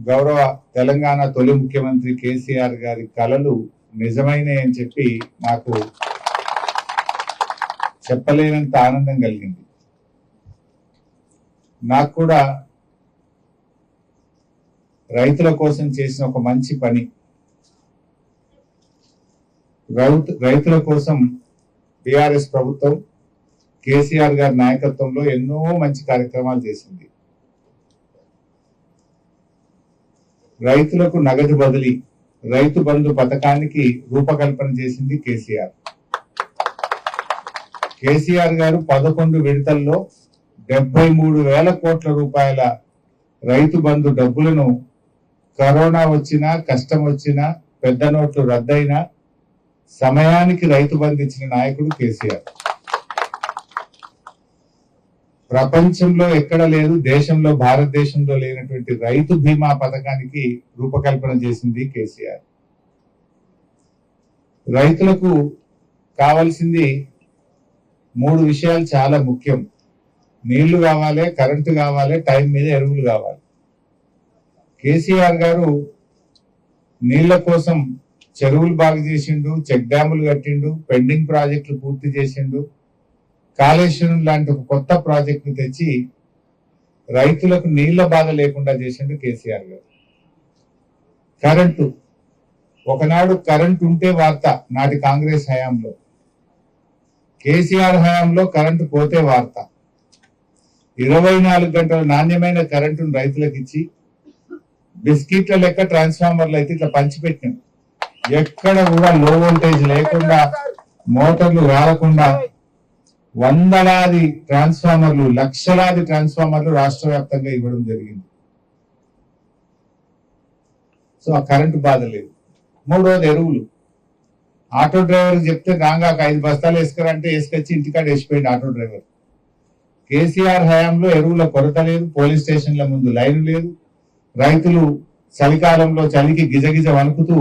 గౌరవ తెలంగాణ తొలి ముఖ్యమంత్రి కేసీఆర్ గారి కలలు నిజమైనవి అని చెప్పి నాకు చెప్పలేనంత ఆనందం కలిగింది. నాకు కూడా రైతుల కోసం చేసిన ఒక మంచి పని, రైతుల కోసం బీఆర్ఎస్ ప్రభుత్వం కేసీఆర్ గారి నాయకత్వంలో ఎన్నో మంచి కార్యక్రమాలు చేసింది. రైతులకు నగదు బదిలీ, రైతు బంధు పథకానికి రూపకల్పన చేసింది కేసీఆర్. కేసీఆర్ గారు 11 విడతల్లో 73,000 కోట్ల రూపాయల రైతు బంధు డబ్బులను కరోనా వచ్చినా, కష్టం వచ్చినా, పెద్ద నోట్లు రద్దయినా సమయానికి రైతు బంధు ఇచ్చిన నాయకుడు కేసీఆర్. ప్రపంచంలో ఎక్కడ లేదు, దేశంలో భారతదేశంలో లేనటువంటి రైతు బీమా పథకానికి రూపకల్పన చేసింది కేసీఆర్. రైతులకు కావాల్సింది 3 విషయాలు చాలా ముఖ్యం. నీళ్లు కావాలి, కరెంటు కావాలి, టైం మీద ఎరువులు కావాలి. కేసీఆర్ గారు నీళ్ల కోసం చెరువులు బాగు చేసిండు, చెక్ డ్యాములు కట్టిండు, పెండింగ్ ప్రాజెక్టులు పూర్తి చేసిండు, కాళేశ్వరం లాంటి ఒక కొత్త ప్రాజెక్టు తెచ్చి రైతులకు నీళ్ల బాధ లేకుండా చేసిండు కేసీఆర్ గారు. కరెంటు, ఒకనాడు కరెంటు ఉంటే వార్త నాటి కాంగ్రెస్ హయాంలో, కేసీఆర్ హయాంలో కరెంటు పోతే వార్త. 24 గంటల నాణ్యమైన కరెంటును రైతులకు ఇచ్చి బిస్కెట్ల లెక్క ట్రాన్స్ఫార్మర్లు అయితే ఇట్లా పంచిపెట్టినాం. ఎక్కడ కూడా లో వోల్టేజ్ లేకుండా, మోటార్లు రాలకుండా వందలాది ట్రాన్స్ఫార్మర్లు, లక్షలాది ట్రాన్స్ఫార్మర్లు రాష్ట్ర వ్యాప్తంగా ఇవ్వడం జరిగింది. సో ఆ కరెంటు బాధ లేదు. 3వది ఎరువులు. ఆటో డ్రైవర్ చెప్తే రాగా 5 బస్తాలు వేసుకురంటే వేసుకొచ్చి ఇంటికాడ వేసిపోయింది ఆటో డ్రైవర్. కేసీఆర్ హయాంలో ఎరువుల కొరత లేదు, పోలీస్ స్టేషన్ల ముందు లైన్ లేదు, రైతులు చలికాలంలో చలికి గిజగిజ వణుకుతూ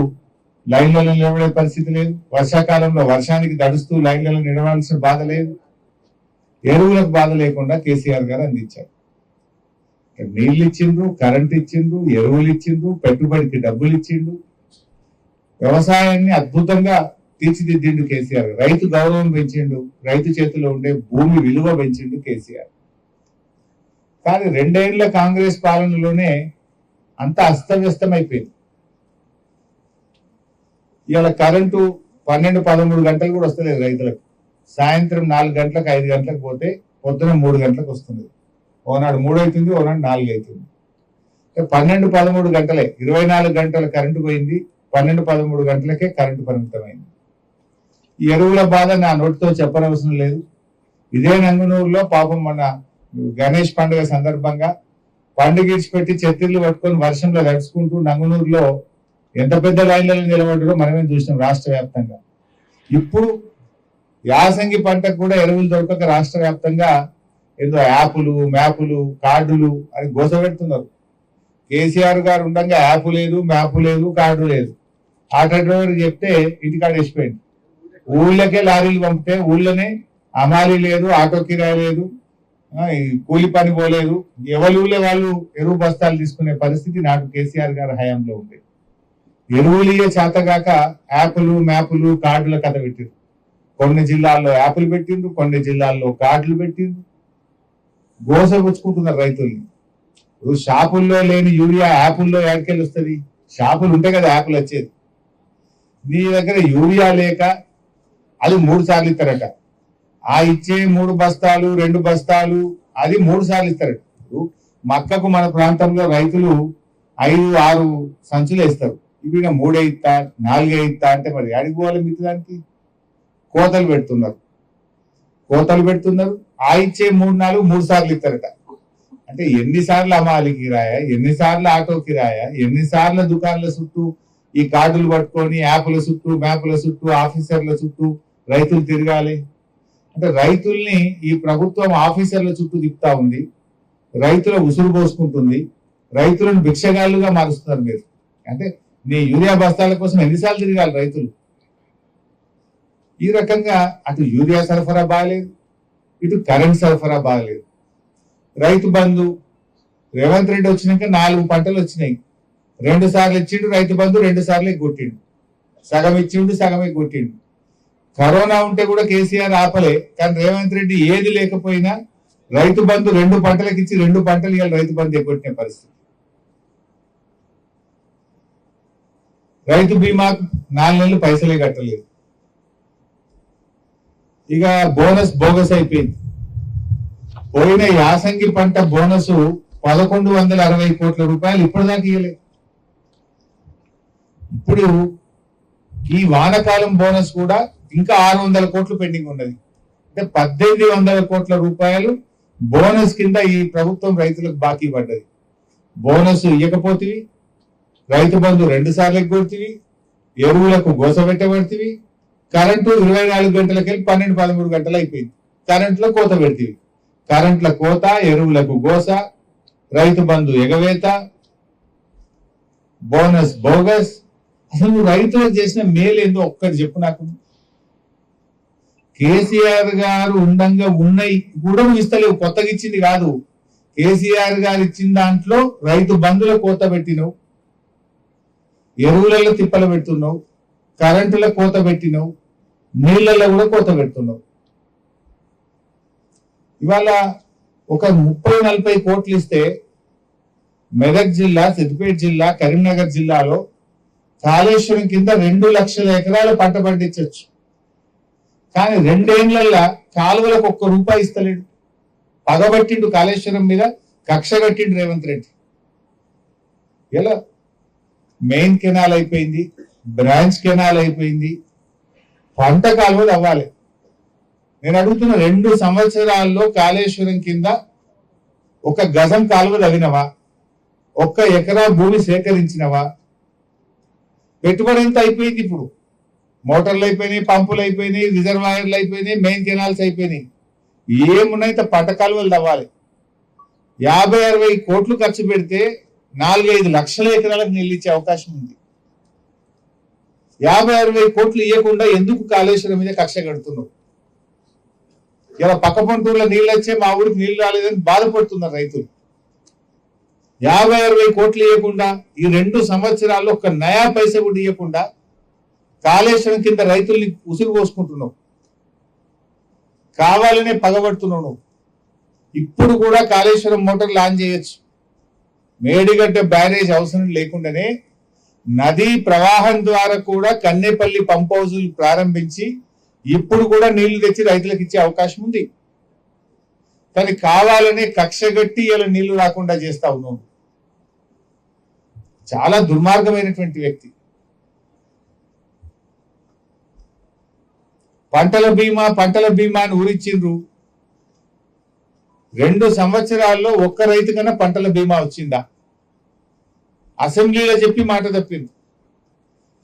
లైన్లలో నిలబడే పరిస్థితి లేదు, వర్షాకాలంలో వర్షానికి దడుస్తూ లైన్లలో నిలవాల్సిన బాధ లేదు. ఎరువులకు బాధ లేకుండా కేసీఆర్ గారు అందించారు. నీళ్ళు ఇచ్చిండ్రు, కరెంట్ ఇచ్చిండ్రు, ఎరువులు ఇచ్చిండ్రు, పెట్టుబడికి డబ్బులు ఇచ్చిండ్రు. వ్యవసాయాన్ని అద్భుతంగా తీర్చిదిద్దిండు కేసీఆర్. రైతు గౌరవం పెంచిండు, రైతు చేతిలో ఉండే భూమి విలువ పెంచిండు కేసీఆర్. కానీ 2 ఏళ్ల కాంగ్రెస్ పాలనలోనే అంతా అస్తవ్యస్తమైపోయింది. ఇవాళ కరెంటు 12-13 గంటలు కూడా వస్తలేదు రైతులకు. సాయంత్రం 4 గంటలకు 5 గంటలకు పోతే పొద్దున 3 గంటలకు వస్తుంది. ఓనాడు 3 అవుతుంది, ఓనాడు 4 అవుతుంది. 12-13 గంటలే, 24 గంటల కరెంటు పోయింది. 12-13 గంటలకే కరెంటు పరిమితమైంది. ఈ ఎరువుల బాధ నా నోటితో చెప్పనవసరం లేదు. ఇదే నంగునూరులో పాపం మన గణేష్ పండుగ సందర్భంగా పండుగ ఇచ్చిపెట్టి చెత్తిళ్ళు పట్టుకొని వర్షంలో తడుచుకుంటూ నంగునూరులో ఎంత పెద్ద లైన్లలో నిలబడ్డారో మనమే చూసినాం రాష్ట్ర వ్యాప్తంగా. ఇప్పుడు యాసంగి పంటకు కూడా ఎరువులు దొరకక రాష్ట్ర వ్యాప్తంగా ఏదో యాపులు, మ్యాపులు, కార్డులు అని గోస పెడుతున్నారు. కేసీఆర్ గారు ఉండగా యాప్ లేదు, మ్యాప్ లేదు, కార్డు లేదు. ఆటో డ్రైవర్ చెప్తే ఇంటికాడ వేసిపోయింది. ఊళ్ళకే లారీలు పంపితే ఊళ్ళోనే అమాలి లేదు, ఆటో కిరాయి లేదు, కూలి పని పోలేదు. ఎవరి ఊళ్ళో వాళ్ళు ఎరువు బస్తాలు తీసుకునే పరిస్థితి నాటు కేసీఆర్ గారి హయాంలో ఉంది. ఎరువులియే చేతగాక యాప్లు, మ్యాపులు, కార్డుల కథ పెట్టిండ్రు. కొన్ని జిల్లాల్లో యాప్లు పెట్టిండ్రు, కొన్ని జిల్లాల్లో కార్డులు పెట్టిండ్రు. గోస పుచ్చుకుంటున్నారు రైతుల్ని. షాపుల్లో లేని యూరియా యాపుల్లో ఎక్కడికెళ్ళి వస్తుంది? షాపులు ఉంటే కదా యాప్లు వచ్చేది. నీ దగ్గర యూరియా లేక అది 3 సార్లు ఇస్తారట. ఆ ఇచ్చే 3 బస్తాలు, 2 బస్తాలు అది 3 సార్లు ఇస్తారట. మక్కకు మన ప్రాంతంలో రైతులు 5-6 సంచులు వేస్తారు. ఇవి 3 ఇస్తా, 4 ఇస్తా అంటే మరి అడిగి పోవాలి మిత్రుదానికి. కోతలు పెడుతున్నారు. ఆ ఇచ్చే 3 సార్లు ఇస్తారట. అంటే ఎన్నిసార్లు అమాలి కిరాయ, ఎన్నిసార్లు ఆటో కిరాయ, ఎన్నిసార్లు దుకాణాల చుట్టూ ఈ కార్డులు పట్టుకొని యాప్ల చుట్టూ, మ్యాప్ల చుట్టూ, ఆఫీసర్ల చుట్టూ రైతులు తిరగాలి. అంటే రైతుల్ని ఈ ప్రభుత్వం ఆఫీసర్ల చుట్టూ తిప్పుతా ఉంది, రైతుల ఉసురు పోసుకుంటుంది, రైతులను భిక్షగాళ్ళుగా మారుస్తున్నారు మీరు. అంటే నీ యూరియా బస్తాల కోసం ఎన్నిసార్లు తిరగాలి రైతులు? ఈ రకంగా అటు యూరియా సరఫరా బాగలేదు, ఇటు కరెంట్ సరఫరా బాగలేదు. రైతు బంధు రేవంత్ రెడ్డి వచ్చినాక 4 పంటలు వచ్చినాయి. 2 సార్లు ఇచ్చిండు రైతు బంధు, 2 సార్లు కొట్టిండు, సగం ఇచ్చిండు, సగమే కొట్టిండు. కరోనా ఉంటే కూడా కేసీఆర్ ఆపలే, కానీ రేవంత్ రెడ్డి ఏది లేకపోయినా రైతు బంధు 2 పంటలకు ఇచ్చి 2 పంటలు ఇవాళ రైతు బంధు ఎగ్గొట్టిన పరిస్థితి. రైతు బీమాకు 4 నెలలు పైసలే కట్టలేదు. ఇక బోనస్ బోగస్ అయిపోయింది. పోయిన యాసంగి పంట బోనస్ 1160 కోట్ల రూపాయలు ఇప్పటిదాకా ఇవ్వలేదు. ఇప్పుడు ఈ వానకాలం బోనస్ కూడా ఇంకా 600 కోట్లు పెండింగ్ ఉన్నది. అంటే 1800 కోట్ల రూపాయలు బోనస్ కింద ఈ ప్రభుత్వం రైతులకు బాకీ పడ్డది. బోనస్ ఇవ్వకపోతే రైతు బంధు 2 సార్లు ఎగ్గొడుతుంది, ఎరువులకు గోస పెట్టబడుతుంది, కరెంటు 24 గంటలకెళ్ళి 12-13 గంటలు అయిపోయింది. కరెంట్లో కోత పెడుతుంది, కరెంట్ల కోత, ఎరువులకు గోస, రైతు బంధు ఎగవేత, బోనస్ బోగస్. అసలు నువ్వు రైతులకు చేసిన మేలు ఏందో ఒక్కటి చెప్పు నాకు. కేసీఆర్ గారు ఉండంగా ఉన్నాయి కూడా నువ్వు ఇస్తలేవు, కొత్తగా ఇచ్చింది కాదు. కేసీఆర్ గారు ఇచ్చిన దాంట్లో రైతు బంధుల కోత పెట్టినవు, ఎరువులలో తిప్పలు పెడుతున్నావు, కరెంటులో కోత పెట్టినవు, నీళ్లలో కూడా కోత పెడుతున్నావు. ఇవాళ ఒక 30-40 కోట్లు ఇస్తే మెదక్ జిల్లా, సిద్దిపేట జిల్లా, కరీంనగర్ జిల్లాలో కాళేశ్వరం కింద 2 లక్షల ఎకరాలు పంట పండించవచ్చు. కానీ 2 ఏళ్లలో కాలువలకు ₹1 ఇస్తలేడు. పగబట్టిండు కాళేశ్వరం మీద, కక్ష కట్టిండు రేవంత్ రెడ్డి. ఎలా మెయిన్ కెనాల్ అయిపోయింది, బ్రాంచ్ కెనాల్ అయిపోయింది, పంట కాలువలు అవ్వాలి. నేను అడుగుతున్న 2 సంవత్సరాల్లో కాళేశ్వరం కింద 1 గజం కాలువ తవ్వినవా? 1 ఎకరా భూమి సేకరించినవా? పెట్టుబడి ఎంత అయిపోయింది? ఇప్పుడు మోటార్లు అయిపోయినాయి, పంపులు అయిపోయినాయి, రిజర్వాయర్లు అయిపోయినాయి, మెయిన్ కెనాల్స్ అయిపోయినాయి. ఏమున్నాయి? పంట కాలువలు తవ్వాలి. 50-60 కోట్లు ఖర్చు పెడితే 4-5 లక్షల ఎకరాలకు నీళ్ళు ఇచ్చే అవకాశం ఉంది. 50-60 కోట్లు ఇవ్వకుండా ఎందుకు కాళేశ్వరం మీద కక్ష కడుతున్నావు? ఇలా పక్క పంటూరులో నీళ్ళు వచ్చే మా ఊరికి నీళ్లు రాలేదని బాధపడుతున్నారు రైతులు. 50-60 కోట్లు ఇవ్వకుండా, ఈ 2 సంవత్సరాల్లో 1 నయా పైసా కూడా ఇవ్వకుండా కాళేశ్వరం కింద రైతుల్ని ఉసురు పోసుకుంటున్నావు, కావాలనే పగబడుతున్నావు నువ్వు. ఇప్పుడు కూడా కాళేశ్వరం మోటార్ లాంచ్ చేయొచ్చు. మేడిగడ్డ బ్యారేజ్ అవసరం లేకుండానే నదీ ప్రవాహం ద్వారా కూడా కన్నేపల్లి పంప్ హౌజులు ప్రారంభించి ఇప్పుడు కూడా నీళ్లు తెచ్చి రైతులకు ఇచ్చే అవకాశం ఉంది. కానీ కావాలనే కక్షగట్టి ఇలా నీళ్లు రాకుండా చేస్తా ఉన్నావు. చాలా దుర్మార్గమైనటువంటి వ్యక్తి. పంటల బీమా అని ఊరిచ్చిండ్రు. 2 సంవత్సరాల్లో 1 రైతు కన్నా పంటల బీమా వచ్చిందా? అసెంబ్లీలో చెప్పి మాట తప్పింది.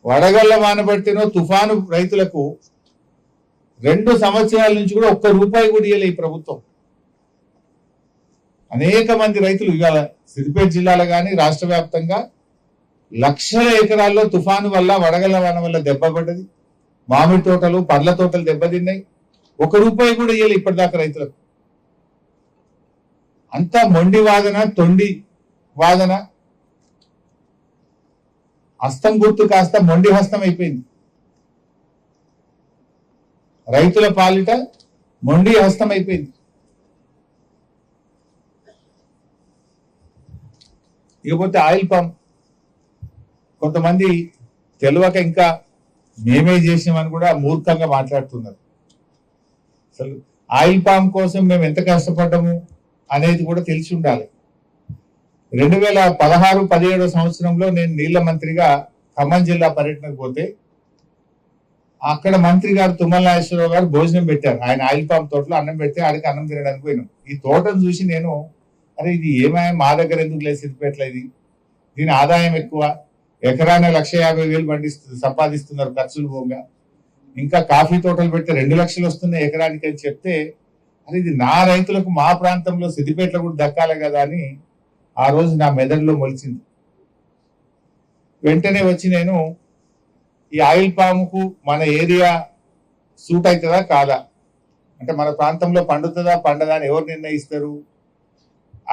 వడగళ్ల వానబడితేనో తుఫాను రైతులకు 2 సంవత్సరాల నుంచి కూడా ₹1 కూడా ఇవ్వలే ఈ ప్రభుత్వం. అనేక మంది రైతులు ఇవాళ సిద్దిపేట జిల్లాలో కానీ రాష్ట్ర వ్యాప్తంగా లక్షల ఎకరాల్లో తుఫాను వల్ల, వడగళ్ల వాన వల్ల దెబ్బపడ్డది. మామిడి తోటలు, పండ్ల తోటలు దెబ్బతిన్నాయి. ₹1 కూడా ఇవ్వలే ఇప్పటిదాకా రైతులకు. అంతా మొండి వాదన, తొండి వాదన. హస్తం గుర్తు కాస్త మొండి హస్తం అయిపోయింది. రైతుల పాలిట మొండి హస్తం అయిపోయింది. ఇకపోతే ఆయిల్ పంప్, కొంతమంది తెలియక ఇంకా మేమే చేసినామని కూడా మూర్ఖంగా మాట్లాడుతున్నారు. అసలు ఆయిల్ పంప్ కోసం మేము ఎంత కష్టపడ్డాము అనేది కూడా తెలిసి ఉండాలి. 2016-17 సంవత్సరంలో నేను నీళ్ల మంత్రిగా ఖమ్మం జిల్లా పర్యటనకు పోతే అక్కడ మంత్రి గారు తుమ్మల నాగేశ్వరరావు గారు భోజనం పెట్టారు. ఆయన ఆయిల్ పంప్ తోటలో అన్నం పెడితే ఆడికి అన్నం తినడానికి పోయినాం. ఈ తోటను చూసి నేను, అరే ఇది ఏమైనా మా దగ్గర ఎందుకు లేదు సిద్దిపేటలో, దీని ఆదాయం ఎక్కువ, ఎకరాన 150,000 సంపాదిస్తున్నారు ఖర్చులు పోగా, ఇంకా కాఫీ తోటలు పెడితే 2 లక్షలు వస్తున్నాయి ఎకరానికి అని చెప్తే, అది ఇది నా రైతులకు మా ప్రాంతంలో సిద్దిపేటలో కూడా దక్కాలి కదా అని ఆ రోజు నా మెదడులో మొలిచింది. వెంటనే వచ్చి నేను ఈ ఆయిల్ పాముకు మన ఏరియా సూట్ అవుతుందా కాదా, అంటే మన ప్రాంతంలో పండుతుందా పండదా అని ఎవరు నిర్ణయిస్తారు?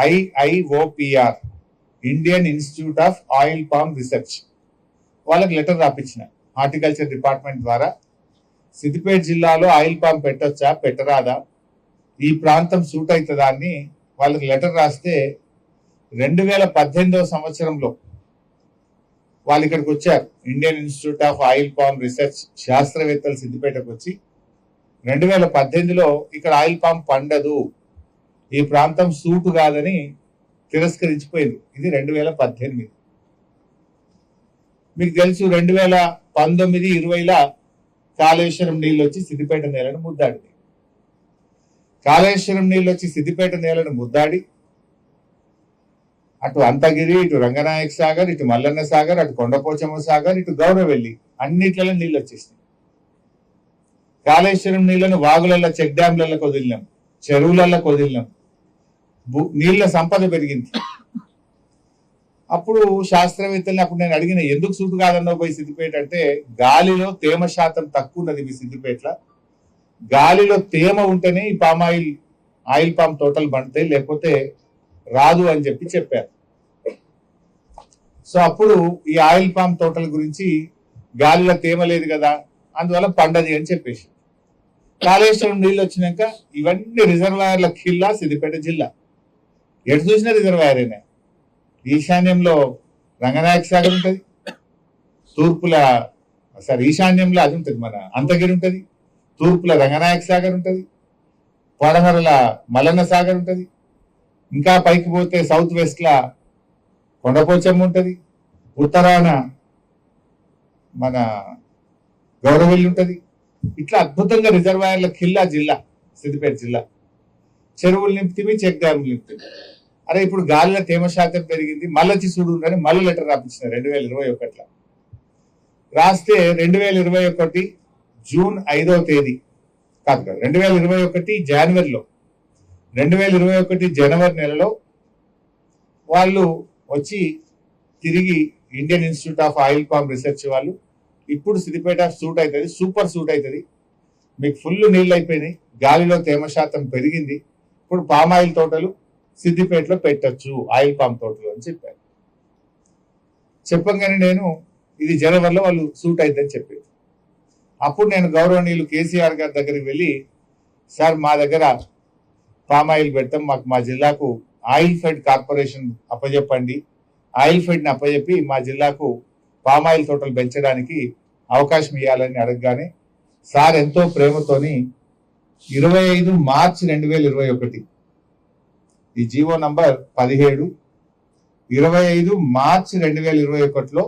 IIOPR, Indian institute of oil palm research వాళ్ళకి లెటర్ రాపించిన హార్టికల్చర్ డిపార్ట్మెంట్ ద్వారా సిద్దిపేట జిల్లాలో ఆయిల్ పామ్ పెట్టొచ్చా పెట్టరాదా, ఈ ప్రాంతం సూట్ అవుతుందా అని వాళ్ళకి లెటర్ రాస్తే 2018 సంవత్సరంలో వాళ్ళు ఇక్కడికి వచ్చారు. Indian institute of oil palm research శాస్త్రవేత్తలు సిద్దిపేటకు వచ్చి 2018లో ఇక్కడ ఆయిల్ పామ్ పండదు, ఈ ప్రాంతం సూటు కాదని తిరస్కరించిపోయింది. ఇది 2018. మీకు తెలుసు 2019-20ల కాళేశ్వరం నీళ్ళు వచ్చి సిద్దిపేట నేలను ముద్దాడింది. కాళేశ్వరం నీళ్ళు వచ్చి సిద్దిపేట నేలను ముద్దాడి అటు అంతగిరి, ఇటు రంగనాయక సాగర్, ఇటు మల్లన్న సాగర్, అటు కొండపోచమ్మ సాగర్, ఇటు గౌరవెల్లి అన్నిట్లలో నీళ్ళు వచ్చేసినాయి. కాళేశ్వరం నీళ్లను వాగులలో, చెక్ డ్యాంలలో వదిలినాం, చెరువులలో వదిలినాం, నీళ్ల సంపద పెరిగింది. అప్పుడు శాస్త్రవేత్తల్ని అప్పుడు నేను అడిగిన, ఎందుకు సూటు కాదన్నావు పోయి సిద్దిపేట అంటే, గాలిలో తేమ శాతం తక్కువ ఉన్నది మీ సిద్దిపేటలో, గాలిలో తేమ ఉంటేనే ఈ ఆయిల్ పామ్ తోటలు పండుతాయి, లేకపోతే రాదు అని చెప్పారు. సో అప్పుడు ఈ ఆయిల్ పామ్ తోటల గురించి గాలిలో తేమ లేదు కదా, అందువల్ల పండది అని చెప్పేసి కాళేశ్వరం నీళ్ళు వచ్చినాక ఇవన్నీ రిజర్వాయర్ల కిల్లా సిద్దిపేట జిల్లా. ఎటు చూసినా రిజర్వాయరేనే. ఈశాన్యంలో రంగనాయక సాగర్ ఉంటుంది, ఈశాన్యంలో అది ఉంటుంది, మన అంతగిరి ఉంటుంది, తూర్పుల రంగనాయక సాగర్ ఉంటుంది, పడమరల మల్లన్న సాగర్ ఉంటుంది, ఇంకా పైకి పోతే సౌత్ వెస్ట్ లా కొండపోచమ్మ ఉంటుంది, ఉత్తరాన మన గౌరవెల్లి ఉంటుంది. ఇట్లా అద్భుతంగా రిజర్వాయర్ల కిల్లా జిల్లా సిద్దిపేట జిల్లా. చెరువులు నింపుతుంది, చెక్ డ్యాములు నింపుతుంది. అరే ఇప్పుడు గాలిలో తేమ శాతం పెరిగింది, మళ్ళొచ్చి చూడు అని మళ్ళీ లెటర్ రాపించిన 2021లో. రాస్తే 2021 జూన్ 5వ తేదీ కాదు 2021 జనవరిలో 2021 జనవరి నెలలో వాళ్ళు వచ్చి తిరిగి Indian institute of oil palm research వాళ్ళు, ఇప్పుడు సిద్దిపేట సూట్ అవుతుంది, సూపర్ సూట్ అవుతుంది, మీకు ఫుల్ నీళ్ళు అయిపోయినాయి, గాలిలో తేమ శాతం పెరిగింది, ఇప్పుడు పామ్ ఆయిల్ తోటలు సిద్దిపేటలో పెట్టచ్చు, ఆయిల్ పామ్ తోటలు అని చెప్పారు. చెప్పగానే నేను ఇది జనవరిలో వాళ్ళు సూట్ అవుతుందని చెప్పారు. అప్పుడు నేను గౌరవనీయులు కేసీఆర్ గారి దగ్గరికి వెళ్ళి, సార్ మా దగ్గర పామ్ ఆయిల్ పెడతాం, మాకు మా జిల్లాకు ఆయిల్ ఫెడ్ కార్పొరేషన్ అప్పచెప్పండి, ఆయిల్ ఫెడ్ని అప్పచెప్పి మా జిల్లాకు పామ్ ఆయిల్ తోటలు పెంచడానికి అవకాశం ఇవ్వాలని అడగగానే సార్ ఎంతో ప్రేమతోని 25 మార్చి 2021 ఈ జీవో నంబర్ 17 25 మార్చి 2021లో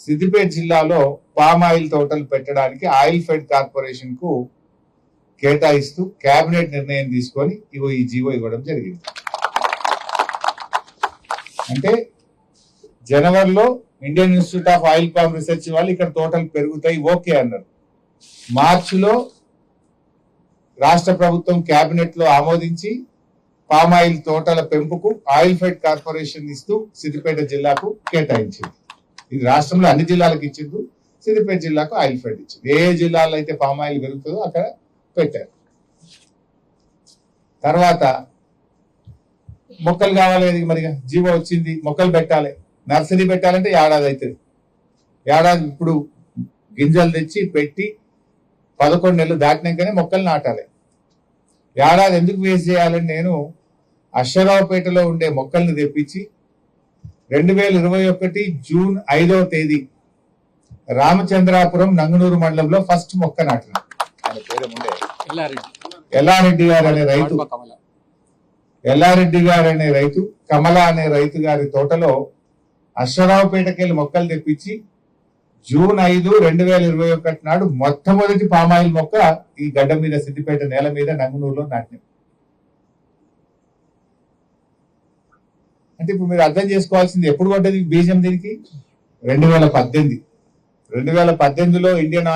సిద్దిపేట జిల్లాలో పామ్ ఆయిల్ తోటలు పెట్టడానికి ఆయిల్ ఫెడ్ కార్పొరేషన్ కు కేటాయిస్తూ కేబినెట్ నిర్ణయం తీసుకొని ఈ జీవో ఇవ్వడం జరిగింది. అంటే జనవరిలో Indian institute of oil palm research వాళ్ళు ఇక్కడ తోటలు పెరుగుతాయి ఓకే అన్నారు. మార్చిలో రాష్ట్ర ప్రభుత్వం కేబినెట్ లో ఆమోదించి పామ్ ఆయిల్ తోటల పెంపుకు ఆయిల్ ఫెడ్ కార్పొరేషన్ ఇస్తూ సిద్దిపేట జిల్లాకు కేటాయించింది. ఇది రాష్ట్రంలో అన్ని జిల్లాలకు ఇచ్చింది, సిద్దిపేట జిల్లాకు ఆయిల్ ఫెడ్ ఇచ్చింది. ఏ జిల్లాలో అయితే పామ్ ఆయిల్ పెరుగుతుందో అక్కడ పెట్టారు. తర్వాత మొక్కలు కావాలి, మరి జీవో వచ్చింది, మొక్కలు పెట్టాలి, నర్సరీ పెట్టాలంటే ఏడాది అవుతుంది. ఏడాది ఇప్పుడు గింజలు తెచ్చి పెట్టి 11 నెలలు దాటినాకనే మొక్కలు నాటాలి. ఏడాది ఎందుకు వేస్ట్ చేయాలని నేను అశ్వరావుపేటలో ఉండే మొక్కల్ని తెప్పించి 2021 జూన్ 5వ తేదీ రామచంద్రాపురం నంగునూరు మండలంలో ఫస్ట్ మొక్క నాటిన. ఎల్లారెడ్డి గారు అనే రైతు కమల అనే రైతు గారి తోటలో అశ్వరావుపేటకి వెళ్ళి మొక్కలు తెప్పించి జూన్ 5, 2021 నాడు మొట్టమొదటి పామాయిల్ మొక్క ఈ గడ్డ మీద సిద్దిపేట నేల మీద నంగునూరులో నాటిన. అంటే ఇప్పుడు మీరు అర్థం చేసుకోవాల్సింది ఎప్పుడు పడ్డది బీజం దీనికి 2018లో Indian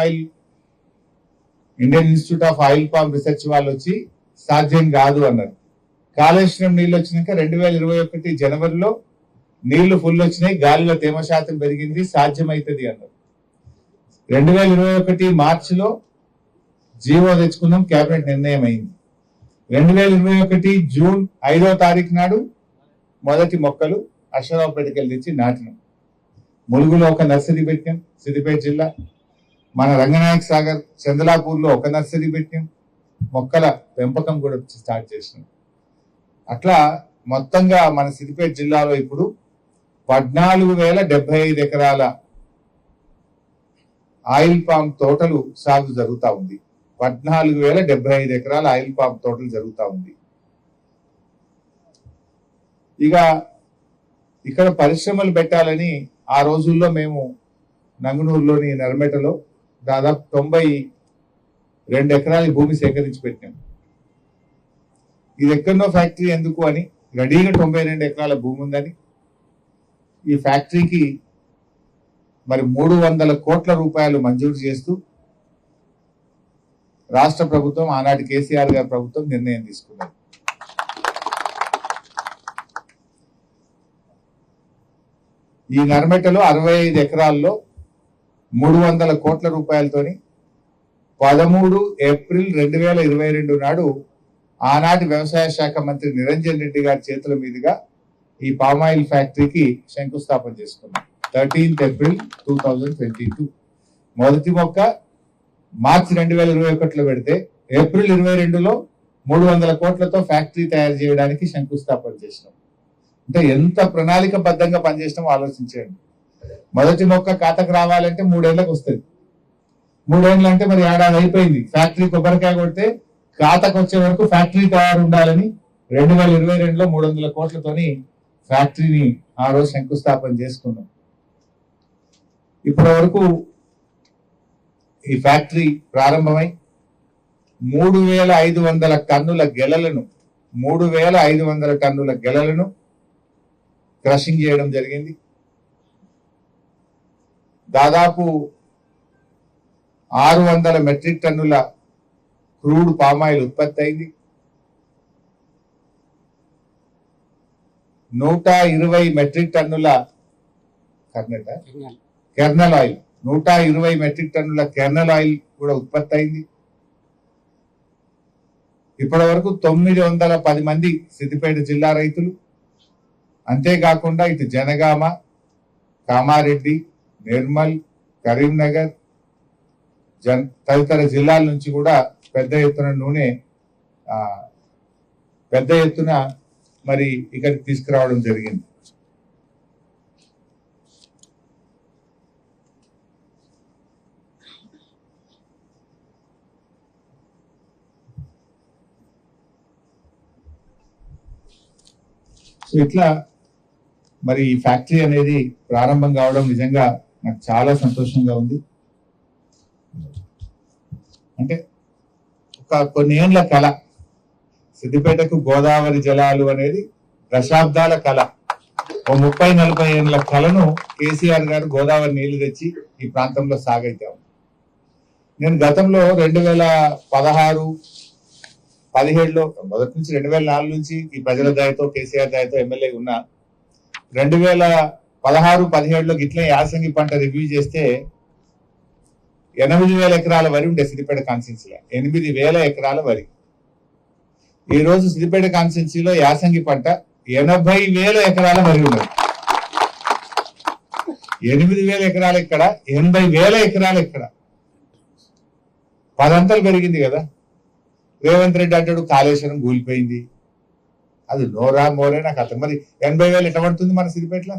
institute of oil palm research వాళ్ళు వచ్చి సాధ్యం కాదు అన్నారు. కాళేశ్వరం నీళ్ళు వచ్చినాక 2021 జనవరిలో నీళ్లు ఫుల్ వచ్చినాయి, గాలిలో తేమ శాతం పెరిగింది, సాధ్యమైతుంది అన్నారు. 2021 మార్చిలో జీవో తెచ్చుకున్నాం, కేబినెట్ నిర్ణయం అయింది. 2021 జూన్ 5వ తారీఖు నాడు మొదటి మొక్కలు అశ్వరావుపేటకి వెళ్ళి తెచ్చి నాటినాం. ములుగులో ఒక నర్సరీ పెట్టాం, సిద్దిపేట జిల్లా. మన రంగనాయక సాగర్ చందలాపూర్లో ఒక నర్సరీ పెట్టాం. మొక్కల పెంపకం కూడా స్టార్ట్ చేసినాం. అట్లా మొత్తంగా మన సిద్దిపేట జిల్లాలో ఇప్పుడు 14,075 ఎకరాల ఆయిల్ పామ్ తోటలు సాగు జరుగుతూ ఉంది. 14,075 ఎకరాల ఆయిల్ పామ్ తోటలు జరుగుతూ ఉంది. ఇక ఇక్కడ పరిశ్రమలు పెట్టాలని ఆ రోజుల్లో మేము నంగునూరులోని నర్మెటలో దాదాపు 92 ఎకరాల భూమి సేకరించి పెట్టినాం. ఇది ఎక్కడో ఫ్యాక్టరీ ఎందుకు అని రెడీగా 92 ఎకరాల భూమి ఉందని ఈ ఫ్యాక్టరీకి మరి 300 కోట్ల రూపాయలు మంజూరు చేస్తూ రాష్ట్ర ప్రభుత్వం, ఆనాటి కేసీఆర్ గారి ప్రభుత్వం నిర్ణయం తీసుకున్నారు. ఈ నర్మెటలో 65 ఎకరాల్లో 300 కోట్ల రూపాయలతోని 13 ఏప్రిల్ 2022 నాడు ఆనాటి వ్యవసాయ శాఖ మంత్రి నిరంజన్ రెడ్డి గారి చేతుల మీదుగా ఈ పామాయిల్ ఫ్యాక్టరీకి శంకుస్థాపన చేసుకున్నాం. 13 ఏప్రిల్ 2022 మొదటి మొక్క మార్చి 2021లో పెడితే ఏప్రిల్ 22లో 300 కోట్లతో ఫ్యాక్టరీ తయారు చేయడానికి శంకుస్థాపన చేసినాం. అంటే ఎంత ప్రణాళికబద్ధంగా పనిచేసినామో ఆలోచించండి. మొదటి మొక్క ఖాతాకు రావాలంటే 3 ఏళ్ళకి వస్తుంది. 3 ఏళ్ళు అంటే మరి ఏడాది అయిపోయింది. ఫ్యాక్టరీ కొబ్బరికాయ కొడితే ఖాతాకు వచ్చే వరకు ఫ్యాక్టరీ తయారు ఉండాలని 2022లో 300 కోట్లతోని ఫ్యాక్టరీని ఆ రోజు శంకుస్థాపన చేసుకున్నాం. ఇప్పటి వరకు ఈ ఫ్యాక్టరీ ప్రారంభమై 3,500 టన్నుల గెలలను 3,500 టన్నుల గెలలను క్రషింగ్ చేయడం జరిగింది. దాదాపు 600 మెట్రిక్ టన్నుల క్రూడ్ పామాయిల్ ఉత్పత్తి అయింది. 120 మెట్రిక్ టన్నుల కెర్నల్ ఆయిల్ 120 మెట్రిక్ టన్నుల కెర్నల్ ఆయిల్ కూడా ఉత్పత్తి అయింది. ఇప్పటి వరకు 910 మంది సిద్దిపేట జిల్లా రైతులు, అంతేకాకుండా ఇటు జనగామ, కామారెడ్డి, నిర్మల్, కరీంనగర్ తదితర జిల్లాల నుంచి కూడా పెద్ద ఎత్తున మరి ఇక్కడికి తీసుకురావడం జరిగింది. సో ఇట్లా మరి ఈ ఫ్యాక్టరీ అనేది ప్రారంభం కావడం నిజంగా నాకు చాలా సంతోషంగా ఉంది. అంటే కొన్ని ఏళ్ల కళ, సిద్దిపేటకు గోదావరి జలాలు అనేది దశాబ్దాల కళ. 30-40 ఏళ్ల కళను కేసీఆర్ గారు గోదావరి నీళ్లు తెచ్చి ఈ ప్రాంతంలో సాగైతాము. నేను గతంలో 2016-17లో మొదటి నుంచి 2004 నుంచి ఈ ప్రజల దయతో కేసీఆర్ దయతో ఎమ్మెల్యే ఉన్నా. 2016-17లో గిట్లే యాసంగి పంట రివ్యూ చేస్తే 8,000 ఎకరాల వరి ఉండే సిద్దిపేట కాన్స్టిట్యున్సీలో. 8,000 ఎకరాల వరి. ఈ రోజు సిద్దిపేట కాన్స్టిట్యున్సీలో యాసంగి పంట 80,000 ఎకరాల వరి ఉన్నది. 8,000 ఎకరాలు ఎక్కడ, 80,000 ఎకరాలు ఎక్కడ? 10 అంతలు పెరిగింది కదా. రేవంత్ రెడ్డి అంటాడు కాళేశ్వరం కూలిపోయింది. అది నోరా మోరే నాకు అర్థం. మరి 80,000 ఎట్లా పడుతుంది మన సిద్దిపేటలో?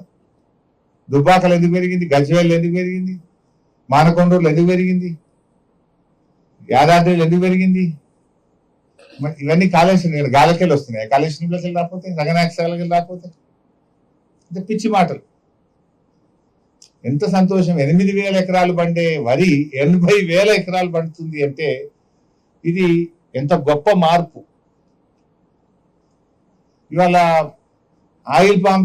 దుబ్బాకలు ఎందుకు పెరిగింది? గజ్వేల్ ఎందుకు పెరిగింది? మానకొండూరులో ఎందుకు పెరిగింది? యాదాద్రిలో ఎందుకు పెరిగింది? ఇవన్నీ కాళేశ్వరం గాలకెళ్ళి వస్తున్నాయి. కాళేశ్వరంలోకి వెళ్ళి రాకపోతే, రంగనాయక సాగర్కి వెళ్ళి రాకపోతే అంటే పిచ్చి మాటలు. ఎంత సంతోషం. 8,000 ఎకరాలు పండే వరి 80,000 ఎకరాలు పండుతుంది అంటే ఇది ఎంత గొప్ప మార్పు. ఇవాళ ఆయిల్ పామ్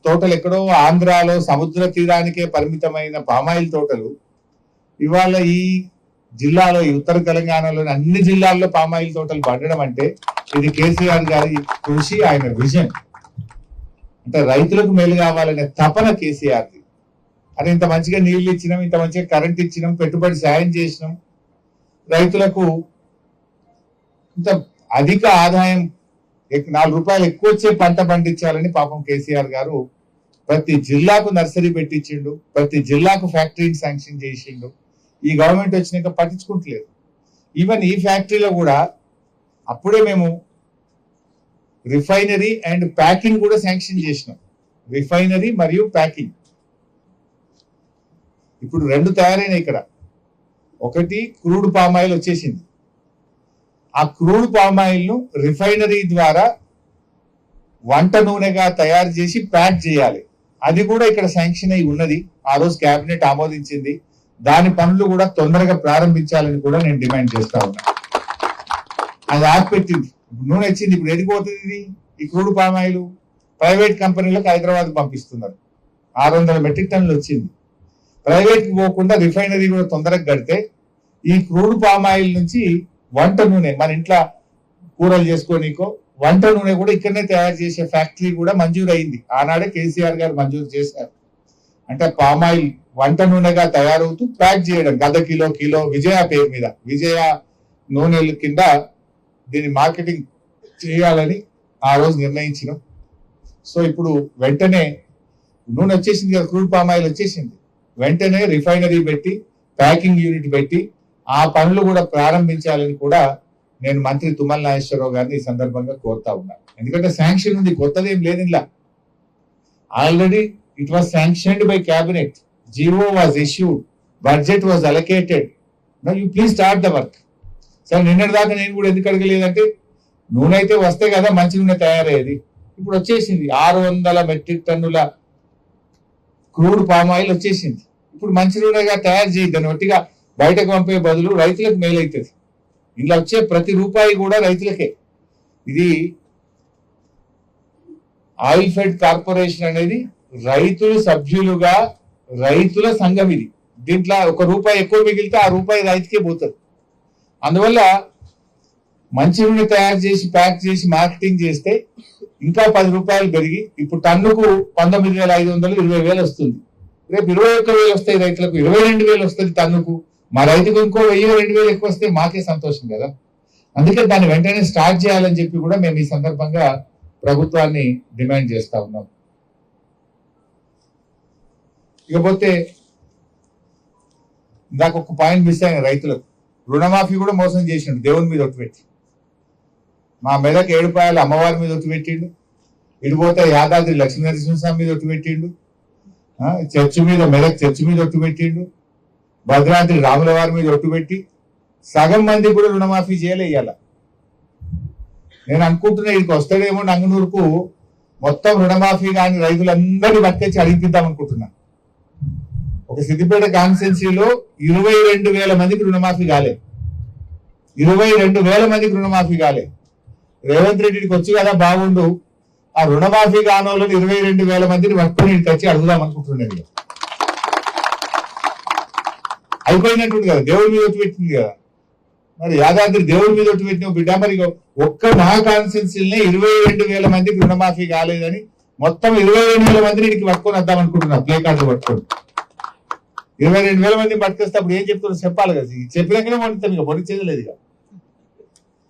తోటలు ఎక్కడో ఆంధ్రాలో సముద్ర తీరానికే పరిమితమైన పామాయిల్ తోటలు ఇవాళ ఈ జిల్లాలో, ఈ ఉత్తర తెలంగాణలోని అన్ని జిల్లాల్లో పామాయిల్ తోటలు పండడం అంటే ఇది కేసీఆర్ గారి కృషి, ఆయన విజన్. అంటే రైతులకు మేలు కావాలనే తపన కేసీఆర్ది. అది ఇంత మంచిగా నీళ్లు ఇచ్చినాం, ఇంత మంచిగా కరెంట్ ఇచ్చినాం, పెట్టుబడి సాయం చేసినాం, రైతులకు ఇంత అధిక ఆదాయం 4 రూపాయలు ఎక్కువ వచ్చే పంట పండించాలని పాపం కేసీఆర్ గారు ప్రతి జిల్లాకు నర్సరీ పెట్టించిండు, ప్రతి జిల్లాకు ఫ్యాక్టరీని శాంక్షన్ చేసిండు. ఈ గవర్నమెంట్ వచ్చినాక పట్టించుకుంటలేదు. ఈవెన్ ఈ ఫ్యాక్టరీలో కూడా అప్పుడే మేము రిఫైనరీ అండ్ ప్యాకింగ్ కూడా శాంక్షన్ చేసినాం. రిఫైనరీ మరియు ప్యాకింగ్ ఇప్పుడు రెండు తయారైన ఇక్కడ. ఒకటి క్రూడ్ పామ్ ఆయిల్ వచ్చేసింది. ఆ క్రూడ్ పామ్ ఆయిల్ ను రిఫైనరీ ద్వారా వంట నూనెగా తయారు చేసి ప్యాక్ చేయాలి. అది కూడా ఇక్కడ శాంక్షన్ అయి ఉన్నది. ఆ రోజు కేబినెట్ ఆమోదించింది. దాని పనులు కూడా తొందరగా ప్రారంభించాలని కూడా నేను డిమాండ్ చేస్తా ఉన్నా. అది ఆపిపెట్టింది. నూనె వచ్చింది. ఇప్పుడు ఎదిగిపోతుంది ఇది. ఈ క్రూడ్ పామ్ ఆయిల్ ప్రైవేట్ కంపెనీలకు హైదరాబాద్ పంపిస్తున్నారు. 600 మెట్రిక్ టన్నులు వచ్చింది. ప్రైవేట్ కి పోకుండా రిఫైనరీ కూడా తొందరగా కడితే ఈ క్రూడ్ పామ్ ఆయిల్ నుంచి వంట నూనె మన ఇంట్లో కూరలు చేసుకోనీకో వంట నూనె కూడా ఇక్కడనే తయారు చేసే ఫ్యాక్టరీ కూడా మంజూరు అయింది. ఆనాడే కేసీఆర్ గారు మంజూరు చేశారు. అంటే పామ్ ఆయిల్ వంట నూనెగా తయారవుతూ ప్యాక్ చేయడం గద కిలో విజయ పేరు మీద విజయ నూనెల కింద దీన్ని మార్కెటింగ్ చేయాలని ఆ రోజు నిర్ణయించినాం. సో ఇప్పుడు వెంటనే నూనె వచ్చేసింది కదా, క్రూడ్ పామ్ ఆయిల్ వచ్చేసింది. వెంటనే రిఫైనరీ పెట్టి ప్యాకింగ్ యూనిట్ పెట్టి ఆ పనులు కూడా ప్రారంభించాలని కూడా నేను మంత్రి తుమ్మల నాగేశ్వరరావు గారిని ఈ సందర్భంగా కోరుతా ఉన్నాను. ఎందుకంటే శాంక్షన్ ఉంది, కొత్తది ఏం లేదు ఇలా. Already it was sanctioned by cabinet, GO was issued, budget was allocated. Now you please start the work. సరే నిన్నటి దాకా నేను కూడా ఎందుకు అడగలేదంటే నూనె అయితే వస్తే కదా మంచి నూనె తయారయ్యేది. ఇప్పుడు వచ్చేసింది 600 మెట్రిక్ టన్నుల క్రూడ్ పామ్ ఆయిల్ వచ్చేసింది. ఇప్పుడు మంచి నూనెగా తయారు చేయద్దని ఒట్టిగా బయటకు పంపే బదులు రైతులకు మేలవుతుంది. ఇంట్లో వచ్చే ప్రతి రూపాయి కూడా రైతులకే. ఇది ఆయిల్ ఫెడ్ కార్పొరేషన్ అనేది రైతులు సభ్యులుగా రైతుల సంఘం. ఇది దీంట్లో ₹1 ఎక్కువ మిగిలితే ఆ రూపాయి రైతుకే పోతుంది. అందువల్ల మంచి నూనె తయారు చేసి ప్యాక్ చేసి మార్కెటింగ్ చేస్తే ఇంకా ₹10 పెరిగి ఇప్పుడు టన్నుకు 19,500 20,000 వస్తుంది. రేపు 21,000 వస్తాయి రైతులకు, 22,000 వస్తుంది టన్నుకు. మా రైతుకు ఇంకో 1,000-2,000 ఎక్కువ వస్తే మాకే సంతోషం కదా. అందుకే దాన్ని వెంటనే స్టార్ట్ చేయాలని చెప్పి కూడా మేము ఈ సందర్భంగా ప్రభుత్వాన్ని డిమాండ్ చేస్తా ఉన్నాం. ఇకపోతే ఇందాక ఒక పాయింట్ మిస్ అయిన రైతులకు రుణమాఫీ కూడా మోసం చేసిండు. దేవుని మీద ఒట్టిపెట్టి మా మెదక్ ఏడుపాయలు అమ్మవారి మీద ఒట్టిపెట్టిండు. ఇడిపోతే యాదాద్రి లక్ష్మీనరసింహస్వామి మీద ఒట్టిపెట్టిండు. చర్చి మీద మెదక్ చర్చి మీద ఒట్టిపెట్టిండు. భద్రాద్రి రాముల వారి మీద ఒట్టుపెట్టి సగం మంది కూడా రుణమాఫీ చేయలే. ఇయ్యాల నేను అనుకుంటున్నా ఇక్కడికి వస్తాడేమో నంగనూరుకు మొత్తం రుణమాఫీ కానీ రైతులందరినీ పట్టుకొచ్చి అడిగిద్దాం అనుకుంటున్నా. ఒక సిద్దిపేట కాన్స్టిట్యున్సీలో 22,000 మందికి రుణమాఫీ కాలే. 22,000 మందికి రుణమాఫీ కాలే. రేవంత్ రెడ్డికి వచ్చి కదా బాగుండు, ఆ రుణమాఫీ కానోళ్ళని 22,000 మందిని పట్టుకుని తెచ్చి అడుగుదాం అనుకుంటున్నాను. అయిపోయినట్టుంది కదా, దేవుడి మీద ఒట్టు పెట్టింది కదా. మరి యాదాద్రి దేవుడి మీద ఒట్టు పెట్టిన బిడ్డ, మరి ఒక్క మా కాన్స్టిట్యున్సీలనే 22,000 మందికి రుణమాఫీ కాలేదని మొత్తం 22,000 మందిని ఇంటికి పట్టుకొని వద్దాం అనుకుంటున్నా. ప్లే కార్డు పట్టుకొని 22,000 మందిని పట్టుకొస్తే అప్పుడు ఏం చెప్తారో చెప్పాలి కదా. చెప్పినాకనే వండుతాం, ఇక పొడిచేది లేదు. ఇక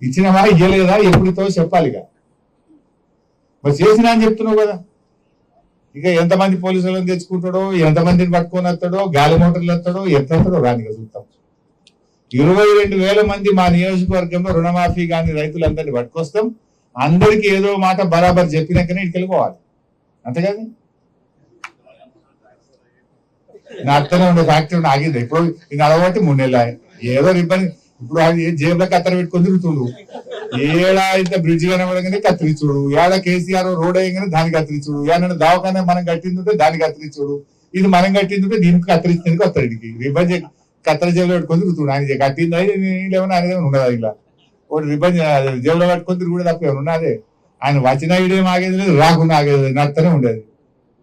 ఇచ్చినవా ఇయ్యలేదా ఎప్పుడుతో చెప్పాలి. ఇక మరి చేసినా అని చెప్తున్నావు కదా. ఇక ఎంతమంది పోలీసులను తెచ్చుకుంటాడో, ఎంతమందిని పట్టుకొని వస్తాడో, గాలి మోటార్లు వస్తాడో, ఎత్తడో రాని చూద్దాం. 22,000 మంది మా నియోజకవర్గంలో రుణమాఫీ కానీ రైతులందరినీ పట్టుకొస్తాం. అందరికీ ఏదో మాట బరాబర్ చెప్పినాకనే ఇక్కడికి వెళ్ళిపోవాలి. అంతేకాదు నా అర్థమే ఉండే ఫ్యాక్టరీ ఆగింది. ఇప్పుడు ఇది అలవాటు 3 నెలలు ఏదో ఇబ్బంది. ఇప్పుడు జేబులో కత్తెర పెట్టుకొని తిరుగుతుడు. ఏడా ఇంత బ్రిడ్జ్ కనబడగానే కత్తిరించుడు, ఏడా కేసీఆర్ రోడ్ అయ్యగానే దానికి కత్తిరించుడు, ఏడన్నా దవాఖాన మనం కట్టిందంటే దానికి కత్తిరించుడు, ఇది మనం కట్టిందంటే దీనికి కత్తిరించేందుకు వస్తాడు. ఇడికి రిబ్బన్ కత్తెర జేబులో పెట్టుకొని తిరుగుతుడు. ఆయన కట్టిందా ఏమైనా అనేది ఉన్నదా? ఇలా ఒకటి రిబ్బన్ జేబులో పెట్టుకొని తిరుగుడు తప్ప ఏమైనా ఉన్నదే. ఆయన వచ్చిన ఇడేం ఆగేది లేదు, రాకుండా ఆగేది లేదు, నడుతూనే ఉండేది.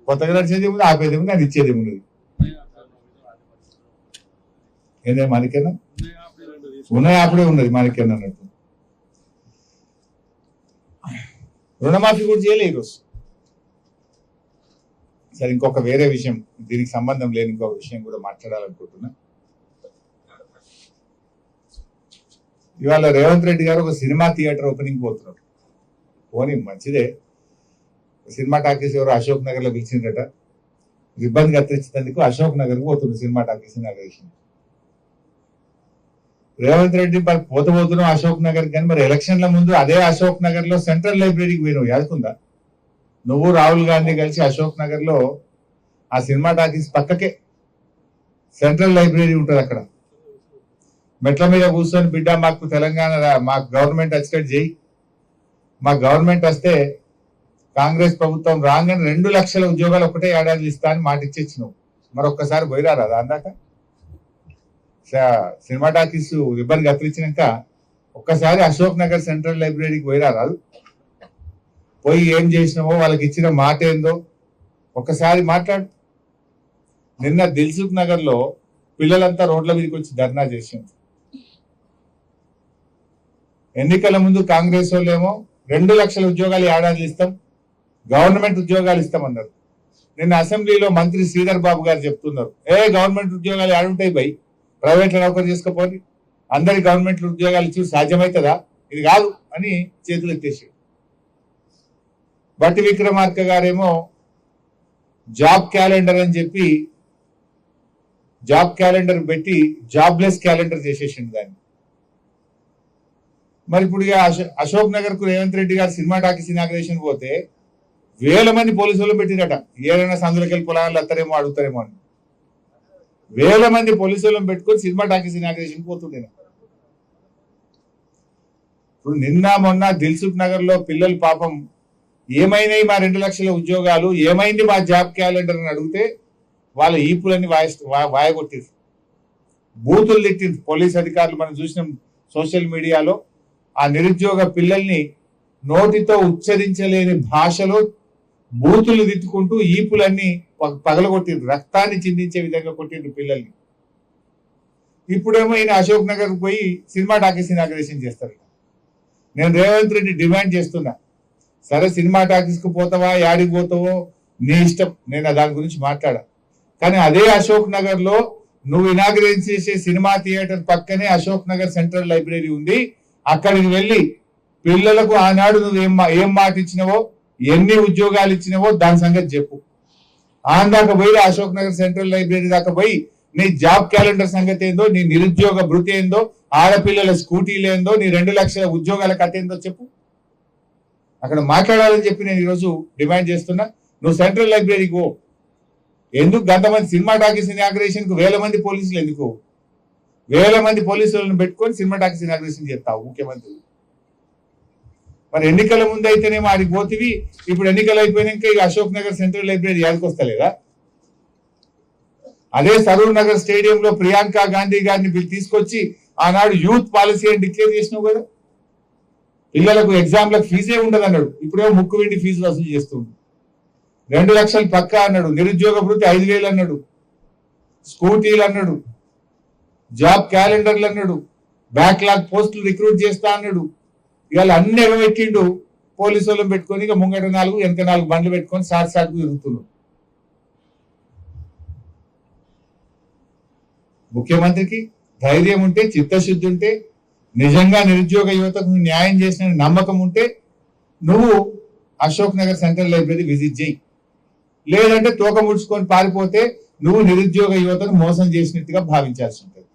కొత్తగా నడిచేది ఏముంది, ఆపేది ఏముంది, అది ఇచ్చేది ఏముండదు. ఏదే మనకేనా ఉన్నాయి, అప్పుడే ఉన్నది మనకేనా అన్నట్టు. రుణమాఫీ కూడా చేయలే ఈరోజు. సరే, ఇంకొక వేరే విషయం, దీనికి సంబంధం లేని ఇంకొక విషయం కూడా మాట్లాడాలనుకుంటున్నా. ఇవాళ రేవంత్ రెడ్డి గారు ఒక సినిమా థియేటర్ ఓపెనింగ్ పోతున్నారు. పోనీ మంచిదే. సినిమా టాకీస్ ఎవరు అశోక్ నగర్ లో పిలిచిందట. రిబ్బన్ కత్తిరించినందుకు అశోక్ నగర్ పోతుంది cinema talkies inauguration. Revanth Reddy మరి పోతున్నాం అశోక్ నగర్, కానీ మరి ఎలక్షన్ల ముందు అదే అశోక్ నగర్ లో సెంట్రల్ లైబ్రరీకి పోయినావు, యాదుకుందా? నువ్వు రాహుల్ గాంధీ కలిసి అశోక్ నగర్ లో ఆ సినిమా టాకీస్ పక్కకే సెంట్రల్ లైబ్రరీ ఉంటుంది. అక్కడ మెట్ల మీద కూర్చొని బిడ్డ మాకు తెలంగాణ మాకు గవర్నమెంట్ వచ్చేటట్టు చేయి, మా గవర్నమెంట్ వస్తే కాంగ్రెస్ ప్రభుత్వం రాగానే 2 లక్షల ఉద్యోగాలు ఒకటే ఏడాది ఇస్తా అని మాట ఇచ్చేచ్చినావు. మరొక్కసారి పోయిరారా దాందాక? సినిమా టాకీస్ రిబ్బన్ కత్తిరించినాక ఒక్కసారి అశోక్ నగర్ సెంట్రల్ లైబ్రరీకి పోయిరారాదు? పోయి ఏం చేసినావో, వాళ్ళకి ఇచ్చిన మాట ఏందో ఒక్కసారి మాట్లాడు. నిన్న దిల్సుఖ్ నగర్ లో పిల్లలంతా రోడ్ల మీదకి వచ్చి ధర్నా చేసింది. ఎన్నికల ముందు కాంగ్రెస్ వాళ్ళు ఏమో 2 లక్షల ఉద్యోగాలు ఏడాది ఇస్తాం, గవర్నమెంట్ ఉద్యోగాలు ఇస్తామన్నారు. నిన్న అసెంబ్లీలో మంత్రి శ్రీధర్ బాబు గారు చెప్తున్నారు, గవర్నమెంట్ ఉద్యోగాలు ఏడుంటాయి బై, ప్రైవేట్ లో నౌకరు చేసుకోపోయి అందరికి గవర్నమెంట్ ఉద్యోగాలు ఇచ్చి సాధ్యమవుతుందా? ఇది కాదు అని చేతులు ఎత్తేసాడు. బట్టి విక్రమార్క గారేమో జాబ్ క్యాలెండర్ అని చెప్పి జాబ్ క్యాలెండర్ పెట్టి జాబ్లెస్ క్యాలెండర్ చేసేసిండు దాన్ని. మరి ఇప్పుడు అశోక్ నగర్ కు రేవంత్ రెడ్డి గారు సినిమా టాకీస్ ఇనాగ్రేషన్ పోతే 1000 మంది పోలీసులు పెట్టిరట. ఏదైనా సందులకి వెళ్ళి పొలాలు వస్తారేమో అడుగుతారేమో అని 1000 మంది పోలీసులను పెట్టుకొని సినిమా టాకీస్ ఇనాగ్రేషన్ పోతుండే. ఇప్పుడు నిన్న మొన్న దిల్సుఖ్ నగర్ లో పిల్లలు పాపం ఏమైనాయి మా 2 లక్షల ఉద్యోగాలు, ఏమైంది మా జాబ్ క్యాలెండర్ అని అడిగితే వాళ్ళ ఈపులన్నీ వాయగొట్టింది, బూతులు తిట్టింది. పోలీస్ అధికారులు మనం చూసిన సోషల్ మీడియాలో ఆ నిరుద్యోగ పిల్లల్ని నోటితో ఉచ్చరించలేని భాషలో బూతులు తిట్టుకుంటూ ఈపులన్నీ పగలగొట్టిండ్రు, రక్తాన్ని చిందించే విధంగా కొట్టిండ్రు పిల్లల్ని. ఇప్పుడేమో ఈయన అశోక్ నగర్ పోయి సినిమా టాకీస్ ఇనాగ్రేషన్ చేస్తారు. నేను రేవంత్ రెడ్డి డిమాండ్ చేస్తున్నా, సరే సినిమా టాకీస్ కు పోతావా, యాడికి పోతావో నీ ఇష్టం, నేను దాని గురించి మాట్లాడా. కానీ అదే అశోక్ నగర్ లో నువ్వు ఇనాగ్రేట్ చేసే సినిమా థియేటర్ పక్కనే అశోక్ నగర్ సెంట్రల్ లైబ్రరీ ఉంది. అక్కడికి వెళ్ళి పిల్లలకు ఆనాడు నువ్వు ఏం మాట ఇచ్చినవో, ఎన్ని ఉద్యోగాలు ఇచ్చినవో దాని సంగతి చెప్పు. దాకా పోయి అశోక్ నగర్ సెంట్రల్ లైబ్రరీ దాకా పోయి నీ జాబ్ క్యాలెండర్ సంగతి ఏందో, నీ నిరుద్యోగ భృతి ఏందో, ఆడపిల్లల స్కూటీలు ఏందో, నీ 2 లక్షల ఉద్యోగాల కథ ఏందో చెప్పు. అక్కడ మాట్లాడాలని చెప్పి నేను ఈరోజు డిమాండ్ చేస్తున్నా. నువ్వు సెంట్రల్ లైబ్రరీకి పో. ఎందుకు గంతమంది సినిమా టాకీస్ ఇనాగ్రేషన్ కు 1000 మంది పోలీసులు ఎందుకు? 1000 మంది పోలీసులను పెట్టుకొని సినిమా టాకీస్ ఇనాగ్రేషన్ చేస్తావు ముఖ్యమంత్రి. మరి ఎన్నికల ముందు అయితేనేమో ఆడికి పోతివి, ఇప్పుడు ఎన్నికలు అయిపోయినాక ఇక అశోక్ నగర్ సెంట్రల్ లైబ్రరీ యాడికి వస్తలేదా? అదే సరూర్ నగర్ స్టేడియంలో ప్రియాంక గాంధీ గారిని తీసుకొచ్చి ఆనాడు యూత్ పాలసీ అని డిక్లేర్ చేసినావు కదా. పిల్లలకు ఎగ్జామ్లకు ఫీజే ఉండదు అన్నాడు, ఇప్పుడేమో ముక్కు వెండి ఫీజు వసూలు చేస్తుంది. 2 లక్షలు పక్కా అన్నాడు, నిరుద్యోగ భృతి 5000 అన్నాడు, స్కూటీలు అన్నాడు, జాబ్ క్యాలెండర్లు అన్నాడు, బ్యాక్లాగ్ పోస్టులు రిక్రూట్ చేస్తా అన్నాడు. ఇవాళ అన్ని ఎగబెట్టిండు. పోలీసు వాళ్ళని పెట్టుకొని ఇక ముంగట 4 వెనక 4 బండ్లు పెట్టుకొని సాటుకు తిరుగుతున్నాడు. ముఖ్యమంత్రికి ధైర్యం ఉంటే, చిత్తశుద్ధి ఉంటే, నిజంగా నిరుద్యోగ యువతకు న్యాయం చేసిన నమ్మకం ఉంటే నువ్వు Ashok Nagar central library visit చేయి. లేదంటే తోక ముడుచుకొని పారిపోతే నువ్వు నిరుద్యోగ యువతను మోసం చేసినట్టుగా భావించాల్సి ఉంటుంది.